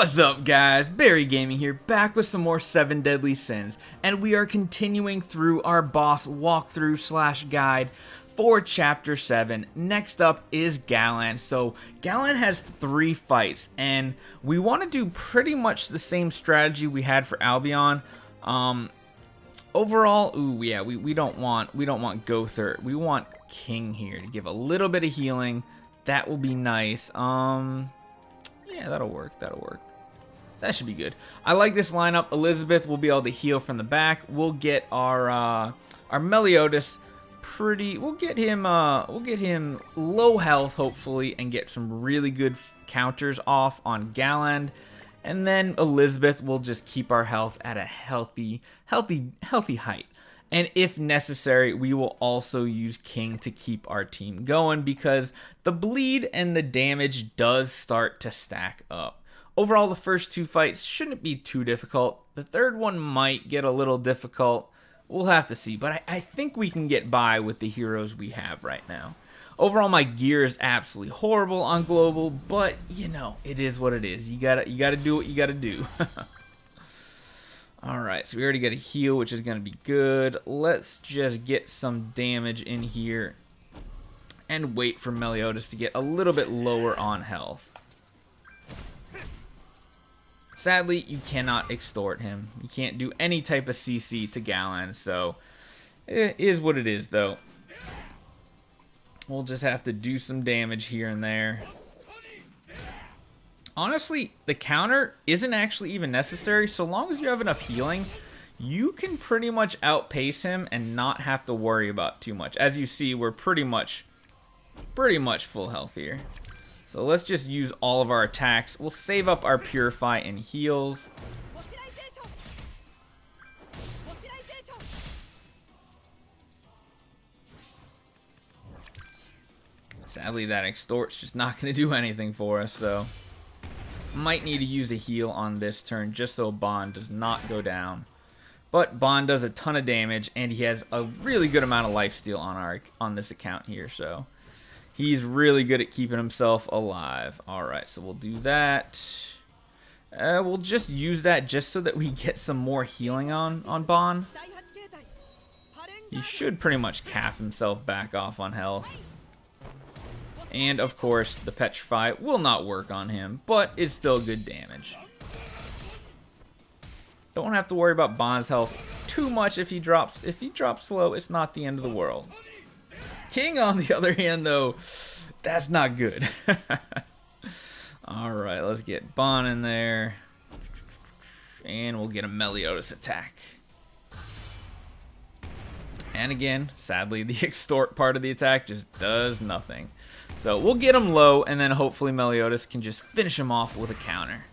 What's up, guys? Barry Gaming here, back with some more 7 Deadly Sins, and we are continuing through our boss walkthrough slash guide for Chapter 7. Next up is Galland. So Galland has 3 fights, and we want to do pretty much the same strategy we had for Albion. Overall, we don't want Gothert. We want King here to give a little bit of healing. That will be nice. Yeah, that'll work. That should be good. I like this lineup. Elisabeth will be able to heal from the back. We'll get our Meliodas pretty. We'll get him low health hopefully, and get some really good counters off on Galland. And then Elisabeth will just keep our health at a healthy height. And if necessary, we will also use King to keep our team going, because the bleed and the damage does start to stack up. Overall, the first 2 fights shouldn't be too difficult. The third one might get a little difficult. We'll have to see, but I think we can get by with the heroes we have right now. Overall, my gear is absolutely horrible on global, but you know, it is what it is. You gotta do what you gotta do. Alright, so we already got a heal, which is going to be good. Let's just get some damage in here and wait for Meliodas to get a little bit lower on health. Sadly, you cannot extort him. You can't do any type of CC to Galland, so it is what it is, though. We'll just have to do some damage here and there. Honestly, the counter isn't actually even necessary. So long as you have enough healing, you can pretty much outpace him and not have to worry about too much. As you see, we're pretty much full health here. So let's just use all of our attacks. We'll save up our Purify and heals. Sadly, that extort's just not going to do anything for us, so might need to use a heal on this turn just so Bond does not go down. But Bond does a ton of damage, and he has a really good amount of lifesteal on this account here, so he's really good at keeping himself alive. Alright, so we'll do that. We'll just use that just so that we get some more healing on Bond. He should pretty much cap himself back off on health. And, of course, the Petrify will not work on him, but it's still good damage. Don't have to worry about Bond's health too much if he drops low. It's not the end of the world. King, on the other hand, though, that's not good. Alright, let's get Bond in there. And we'll get a Meliodas attack. And again, sadly, the extort part of the attack just does nothing. So we'll get him low, and then hopefully Meliodas can just finish him off with a counter.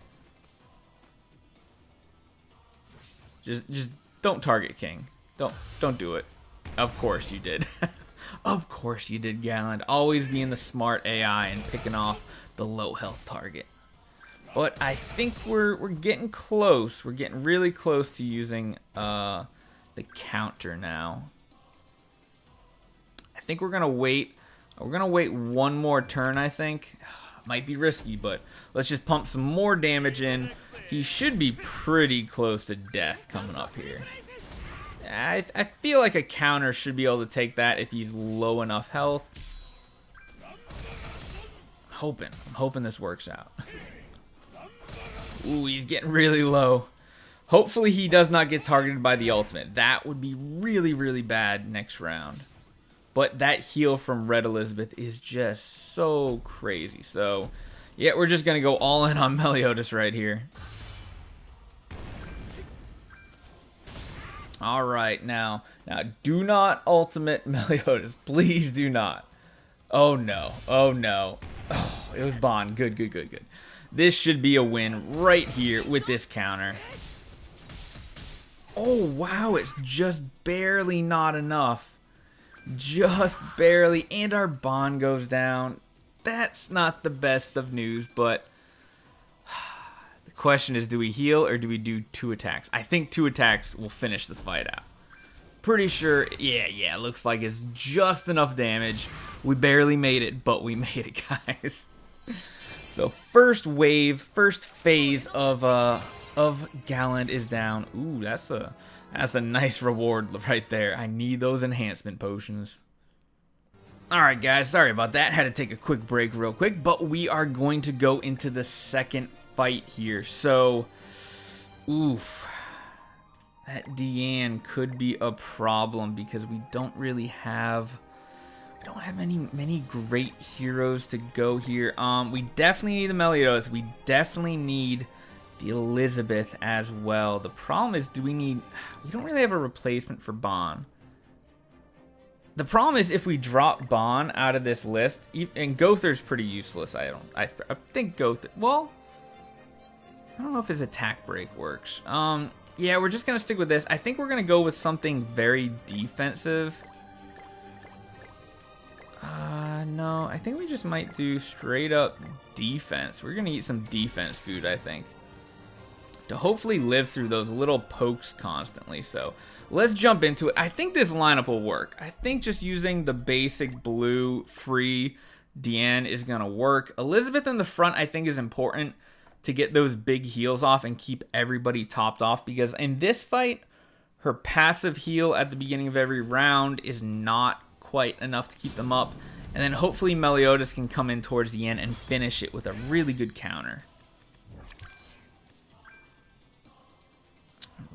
Just don't target King. Don't do it. Of course you did. Of course you did, Galland. Always being the smart AI and picking off the low health target. But I think we're getting close. We're getting really close to using the counter now. I think we're gonna wait. We're gonna wait one more turn, I think. Might be risky, but let's just pump some more damage in. He should be pretty close to death coming up here. I feel like a counter should be able to take that if he's low enough health. I'm hoping this works out. Ooh, he's getting really low. Hopefully he does not get targeted by the ultimate. That would be really, really bad next round. But that heal from Red Elisabeth is just so crazy. So, yeah, we're just going to go all in on Meliodas right here. Alright, now do not ultimate Meliodas. Please do not. Oh, no. Oh, no. Oh, it was Bond. Good. This should be a win right here with this counter. Oh, wow. It's just barely not enough. Just barely, and our Bond goes down. That's not the best of news, but the question is, do we heal or do we do 2 attacks? I think 2 attacks will finish the fight out. Pretty sure, yeah, looks like it's just enough damage. We barely made it, but we made it, guys. So first wave, first phase of Galland is down. Ooh, that's a nice reward right there. I need those enhancement potions. Alright guys, sorry about that. Had to take a quick break real quick, but we are going to go into the second fight here. So, oof. That Deanne could be a problem because we don't really have... I don't have many great heroes to go here. We definitely need the Meliodas. We definitely need the Elisabeth as well. The problem is, we don't really have a replacement for Bon. The problem is if we drop Bon out of this list, and Gother's pretty useless. I think Gother, well, I don't know if his attack break works. Yeah, we're just gonna stick with this. I think we're gonna go with something very defensive. No, I think we just might do straight up defense. We're gonna eat some defense food, I think, to hopefully live through those little pokes constantly. So let's jump into it. I think this lineup will work. I think just using the basic blue free Deanne is gonna work. Elisabeth in the front I think is important to get those big heals off and keep everybody topped off, because in this fight her passive heal at the beginning of every round is not quite enough to keep them up. And then hopefully Meliodas can come in towards the end and finish it with a really good counter.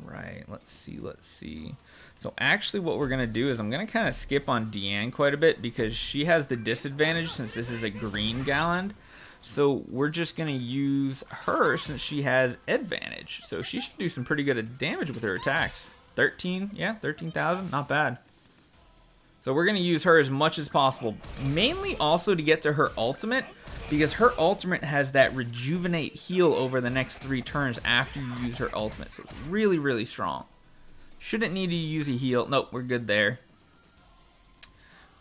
Alright, let's see. So actually what we're going to do is I'm going to kind of skip on Deanne quite a bit because she has the disadvantage since this is a green Galland. So we're just going to use her since she has advantage. So she should do some pretty good damage with her attacks. 13, yeah, 13,000, not bad. So we're going to use her as much as possible, mainly also to get to her ultimate, because her ultimate has that rejuvenate heal over the next 3 turns after you use her ultimate. So it's really, really strong. Shouldn't need to use a heal. Nope, we're good there.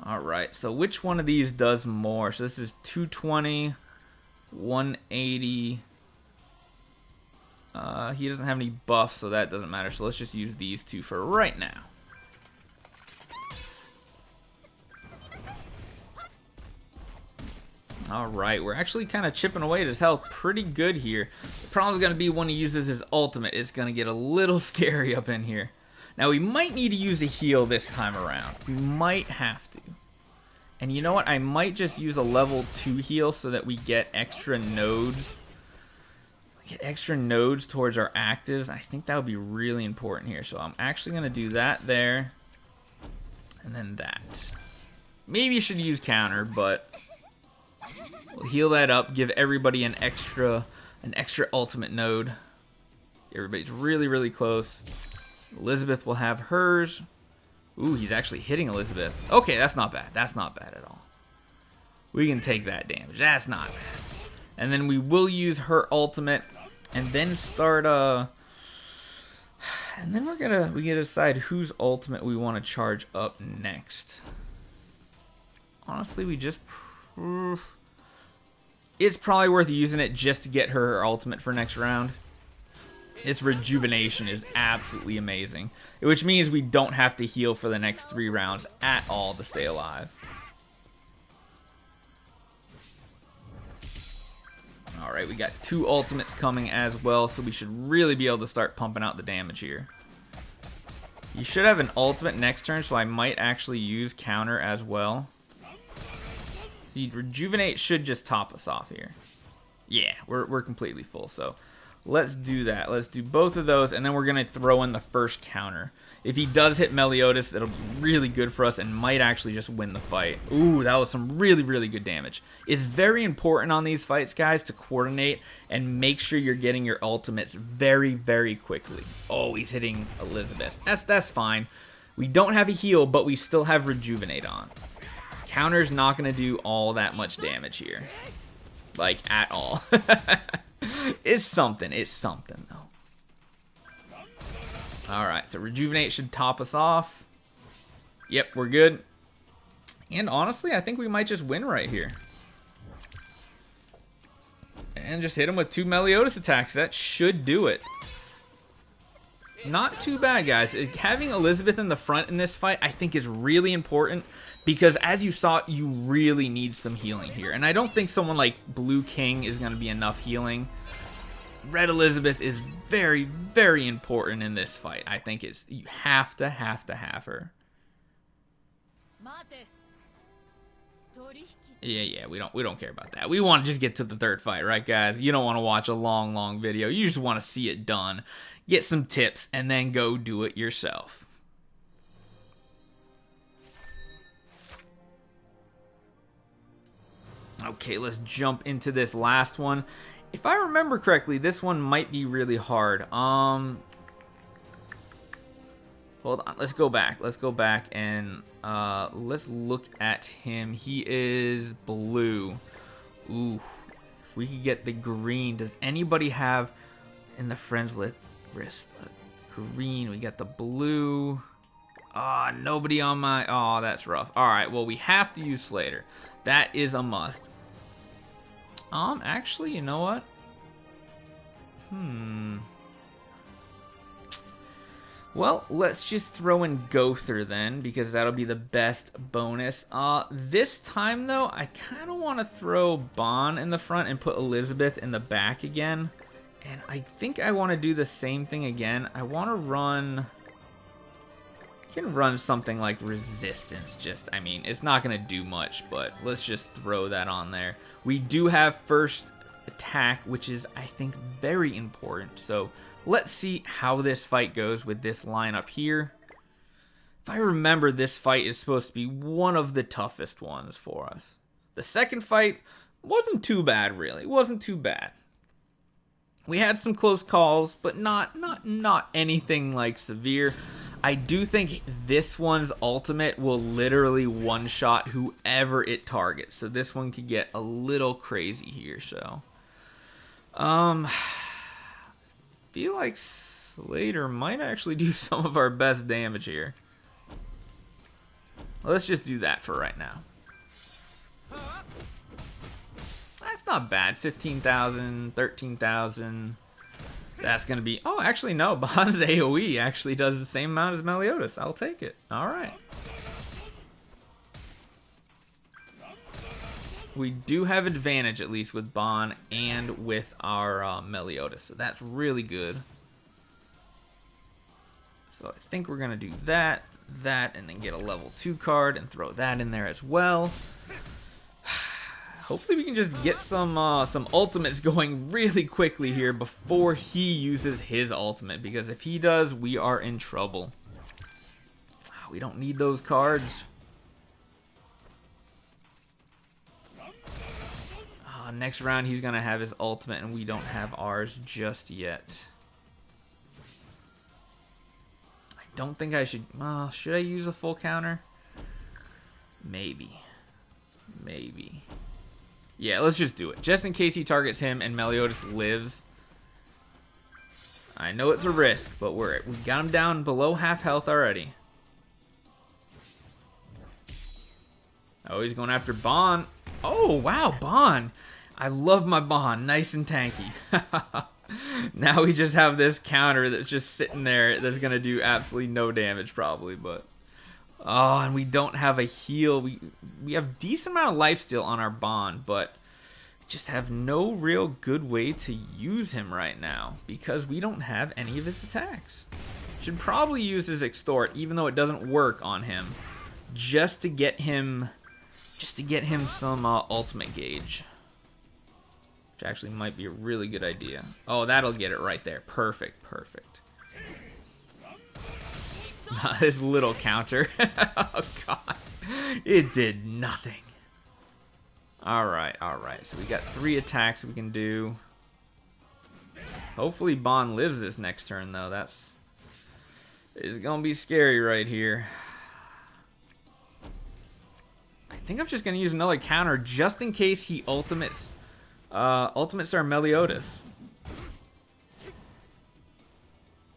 Alright, so which one of these does more? So this is 220, 180. He doesn't have any buffs, so that doesn't matter. So let's just use these two for right now. Alright, we're actually kind of chipping away at his health pretty good here. The problem is going to be when he uses his ultimate. It's going to get a little scary up in here. Now, we might need to use a heal this time around. We might have to. And you know what? I might just use a level 2 heal so that we get extra nodes. Get extra nodes towards our actives. I think that would be really important here. So I'm actually going to do that there. And then that. Maybe you should use counter, but... we'll heal that up, give everybody an extra ultimate node. Everybody's really, really close. Elisabeth will have hers. Ooh, he's actually hitting Elisabeth. Okay, that's not bad. That's not bad at all. We can take that damage. That's not bad. And then we will use her ultimate and then start and then we gotta decide whose ultimate we want to charge up next. Honestly, we just... it's probably worth using it just to get her ultimate for next round. Its rejuvenation is absolutely amazing, which means we don't have to heal for the next 3 rounds at all to stay alive. Alright, we got 2 ultimates coming as well, so we should really be able to start pumping out the damage here. You should have an ultimate next turn, so I might actually use counter as well. See, rejuvenate should just top us off here. Yeah, we're completely full, so let's do that. Let's do both of those, and then we're going to throw in the first counter. If he does hit Meliodas, it'll be really good for us and might actually just win the fight. Ooh, that was some really, really good damage. It's very important on these fights, guys, to coordinate and make sure you're getting your ultimates very, very quickly. Oh, he's hitting Elisabeth. That's fine. We don't have a heal, but we still have rejuvenate on. Counter's not going to do all that much damage here. Like, at all. It's something though. Alright, so rejuvenate should top us off. Yep, we're good. And honestly, I think we might just win right here. And just hit him with 2 Meliodas attacks. That should do it. Not too bad, guys. Having Elisabeth in the front in this fight, I think, is really important. Because as you saw, you really need some healing here. And I don't think someone like Blue King is going to be enough healing. Red Elisabeth is very, very important in this fight. I think you have to have her. Yeah, we don't care about that. We want to just get to the third fight, right, guys? You don't want to watch a long video. You just want to see it done, get some tips, and then go do it yourself. Okay, let's jump into this last one. If I remember correctly, this one might be really hard. Hold on, let's go back. Let's go back and let's look at him. He is blue. Ooh, if we could get the green. Does anybody have in the friends list green? We got the blue. Nobody on my. Oh, that's rough. All right, well, we have to use Slater. That is a must. Actually, you know what? Well, let's just throw in Gother then, because that'll be the best bonus. This time, though, I kind of want to throw Bon in the front and put Elisabeth in the back again. And I think I want to do the same thing again. I want to run... I can run something like Resistance. I mean, it's not going to do much, but let's just throw that on there. We do have first attack, which is, I think, very important. So let's see how this fight goes with this lineup here. If I remember, this fight is supposed to be one of the toughest ones for us. The second fight wasn't too bad, really. It wasn't too bad. We had some close calls, but not anything like severe. I do think this one's ultimate will literally one-shot whoever it targets. So this one could get a little crazy here, so. Feel like Slater might actually do some of our best damage here. Let's just do that for right now. That's not bad. 15,000, 13,000. That's going to be... Oh, actually, no. Bond's AoE actually does the same amount as Meliodas. I'll take it. All right. We do have advantage, at least, with Bond and with our Meliodas. So that's really good. So I think we're going to do that, and then get a level 2 card and throw that in there as well. Hopefully we can just get some ultimates going really quickly here before he uses his ultimate, because if he does, we are in trouble. We don't need those cards. Next round he's gonna have his ultimate, and we don't have ours just yet. I don't think I should. Should I use a full counter? Maybe. Yeah, let's just do it. Just in case he targets him and Meliodas lives. I know it's a risk, but we got him down below half health already. Oh, he's going after Bon. Oh, wow, Bon. I love my Bon. Nice and tanky. Now we just have this counter that's just sitting there that's going to do absolutely no damage probably, but... Oh, and we don't have a heal. We have decent amount of lifesteal on our Bond, but just have no real good way to use him right now because we don't have any of his attacks. Should probably use his Extort, even though it doesn't work on him, just to get him some ultimate gauge, which actually might be a really good idea. Oh, that'll get it right there. Perfect. This little counter. Oh, God. It did nothing. Alright. So we got 3 attacks we can do. Hopefully Bond lives this next turn, though. It's going to be scary right here. I think I'm just going to use another counter just in case he ultimates our Meliodas.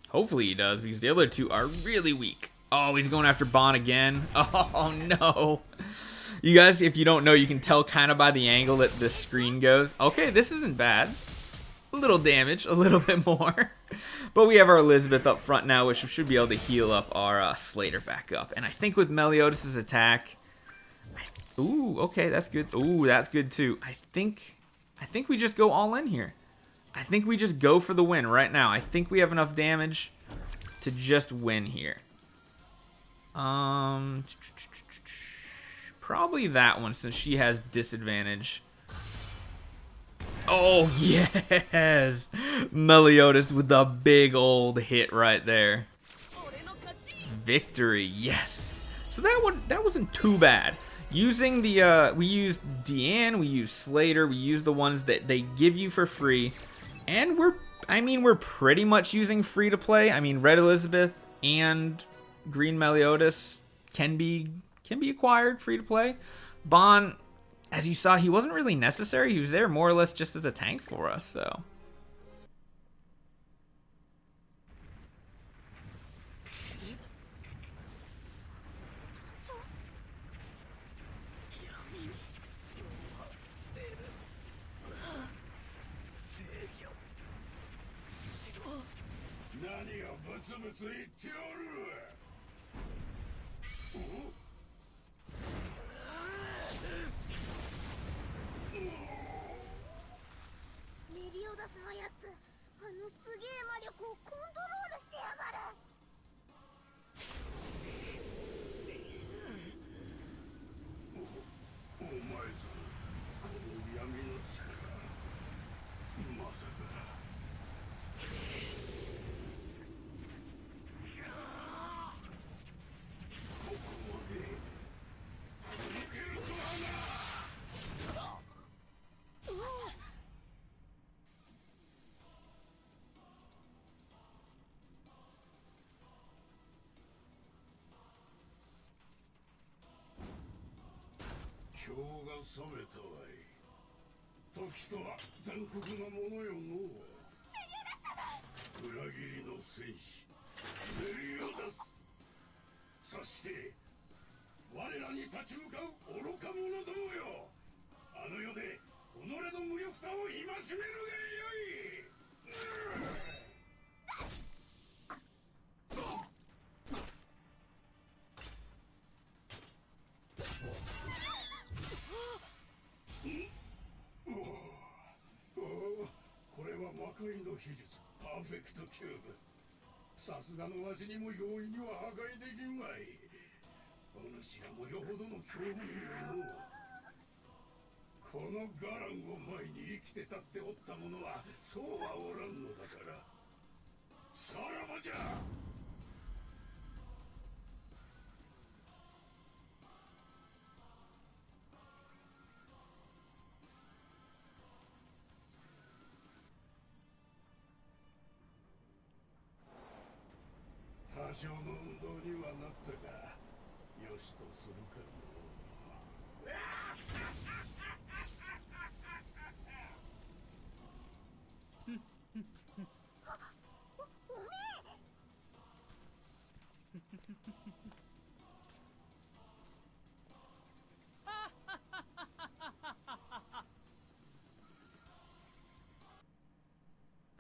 Hopefully he does, because the other 2 are really weak. Oh, he's going after Bon again. Oh, no. You guys, if you don't know, you can tell kind of by the angle that the screen goes. Okay, this isn't bad. A little damage, a little bit more. But we have our Elisabeth up front now, which should be able to heal up our Slater back up. And I think with Meliodas' attack, Ooh, okay, that's good. Ooh, that's good too. I think we just go all in here. I think we just go for the win right now. I think we have enough damage to just win here. Probably that one since she has disadvantage. Oh, yes! Meliodas with the big old hit right there. Victory, yes. So that wasn't too bad. Using the we used Deanne, we used Slater, we used the ones that they give you for free, and we're pretty much using free to play. I mean, Red Elisabeth and Green Meliodas can be acquired free to play. Bon, as you saw, he wasn't really necessary. He was there more or less just as a tank for us, so.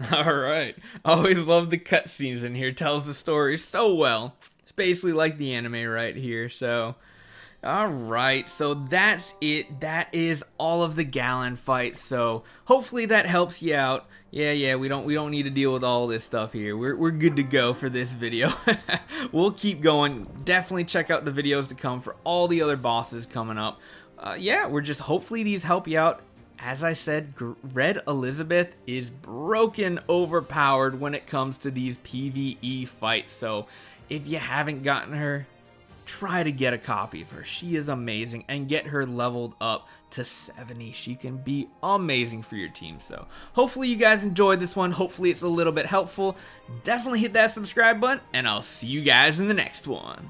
All right. Always love the cutscenes in here. Tells the story so well. It's basically like the anime right here. So, all right. So that's it. That is all of the Galland fights. So hopefully that helps you out. Yeah. We don't need to deal with all this stuff here. We're good to go for this video. We'll keep going. Definitely check out the videos to come for all the other bosses coming up. Yeah, we're just hopefully these help you out. As I said, Red Elisabeth is broken overpowered when it comes to these PvE fights. So if you haven't gotten her, try to get a copy of her. She is amazing, and get her leveled up to 70. She can be amazing for your team. So hopefully you guys enjoyed this one. Hopefully it's a little bit helpful. Definitely hit that subscribe button, and I'll see you guys in the next one.